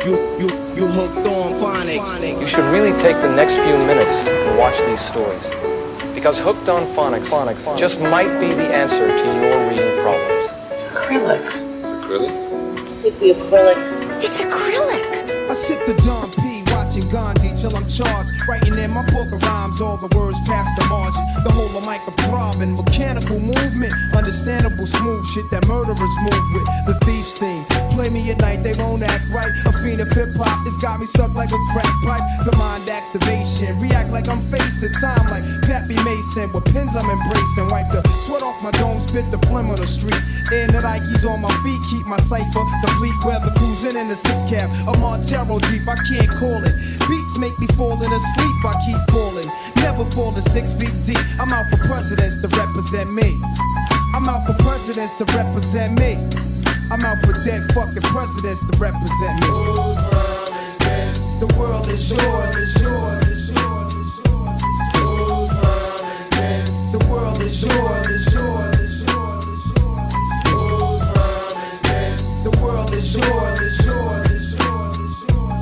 You hooked on phonics. You should really take the next few minutes and watch these stories. Because hooked on phonics just might be the answer to your reading problems. Acrylics. Acrylic? It's the acrylic. It's acrylic. I sip the Don P, watching Gandhi till I'm charged. Writing in my book of rhymes, all the words past the margin. The whole of mic of throbbing, mechanical movement, understandable smooth shit that murderers move with. The thief's theme, play me at night, they won't act right. A fiend of hip hop, it's got me stuck like a crack pipe. The mind activation, react like I'm facing time like Pappy Mason. With pins I'm embracing, wipe the sweat off my dome, spit the phlegm on the street. In the Nikes on my feet, keep my cipher. The fleet weather cruising in the six cab, a Montero Jeep, I can't call it. Beats make me falling asleep, I keep falling. Never falling 6 feet deep. I'm out for presidents to represent me. I'm out for presidents to represent me. I'm out for dead fucking presidents to represent me. The world is yours, it's yours, it's yours, it's yours. The world is yours, it's yours, it's yours, it's yours. The world is yours, it's yours, it's yours, it's yours.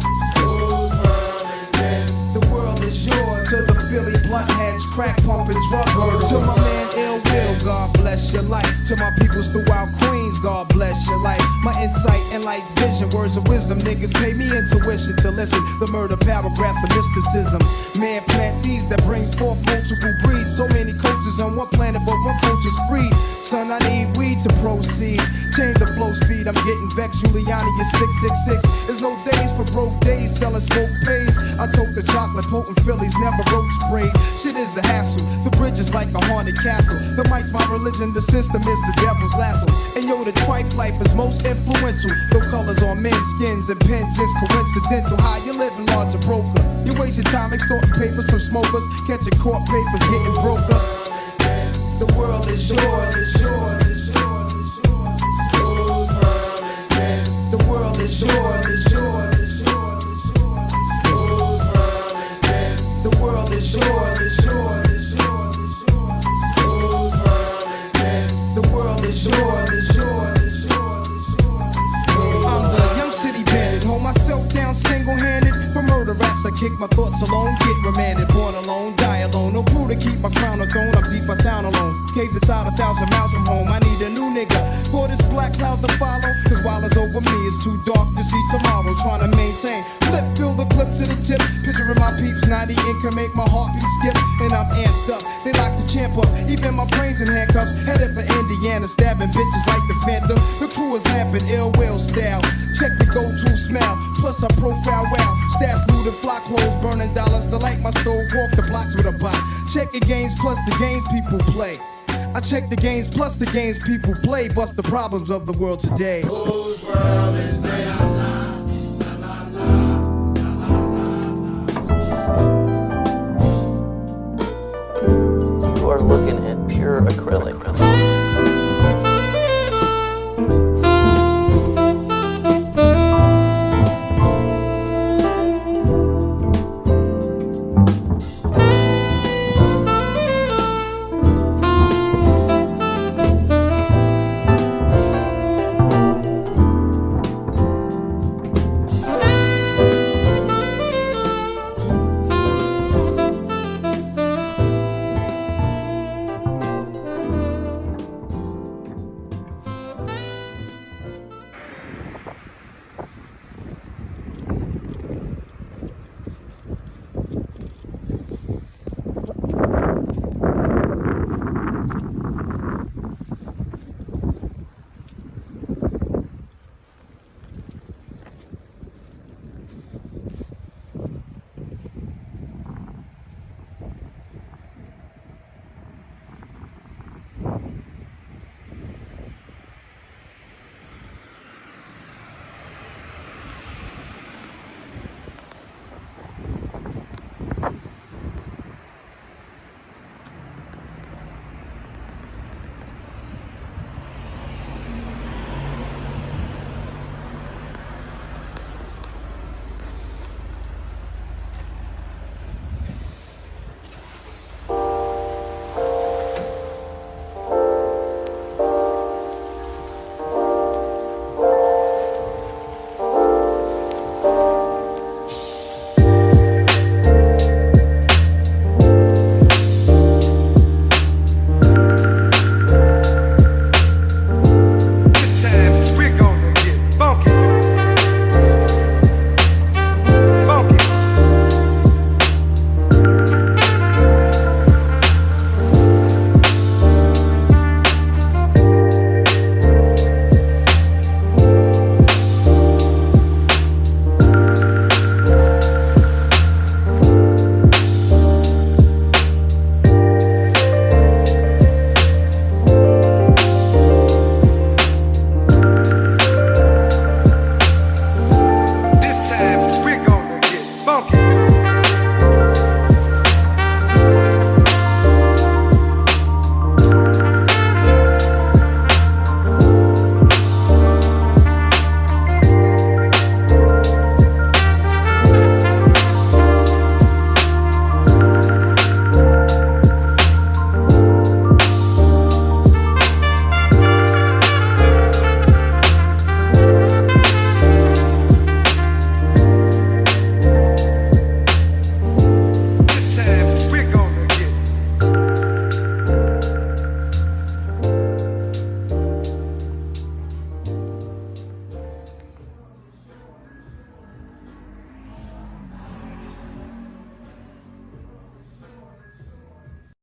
The world is yours. To the Philly blunt heads, crack pumping drug herders. To my man Ill Will, God bless your life. To my peoples throughout Queens, God bless your life. My insight and light's vision, words of wisdom, niggas pay me intuition to listen. The murder paragraphs of mysticism. Man plant seeds that brings forth multiple breeds. So many coaches on one planet, but one coach is free. Son, I need weed to proceed. Change the flow speed, I'm getting vexed. Giuliani is 666. There's no days for broke days, selling smoke pays. I told the chocolate potent Phillies never roach sprayed. Shit is a hassle, the bridge is like a haunted castle. The mic's my religion, the system is the devil's lasso. And yo, the trife life is most influential. No colors on men's skins and pens, it's coincidental. How you living, larger broker? You wasting time extorting papers from smokers, catching court papers, getting broke up. The world is yours, it's yours, it's yours, it's yours. The world is yours, it's yours, it's yours, it's yours. The world is yours, it's yours, it's yours, it's yours. The world is yours, it's yours, it's yours, it's yours. I'm the young city bandit, hold myself down single-handed. For murder raps, I kick my thoughts alone, get remanded. Born alone, die alone, no crew to keep my crown or throne. I'm deep, I sound alone. Cave inside 1,000 miles from home, I need a new nigga for this black cloud to follow. Cause while it's over me, it's too dark to see tomorrow. Trying to maintain, flip, fill the clip to the tip. Picturing my peeps, 90 ink can make my heartbeat skip. And I'm amped up, they like to champ up. Even my brains in handcuffs, headed for Indiana. Stabbing bitches like the Phantom. The crew is lamping ill will style. Check the go-to smell, plus I profile well. Stats looted, flock clothes, burning dollars to light my stove. Walk the blocks with a bot. Check the games plus the games people play. I check the games plus the games people play. Bust the problems of the world today. Whose world is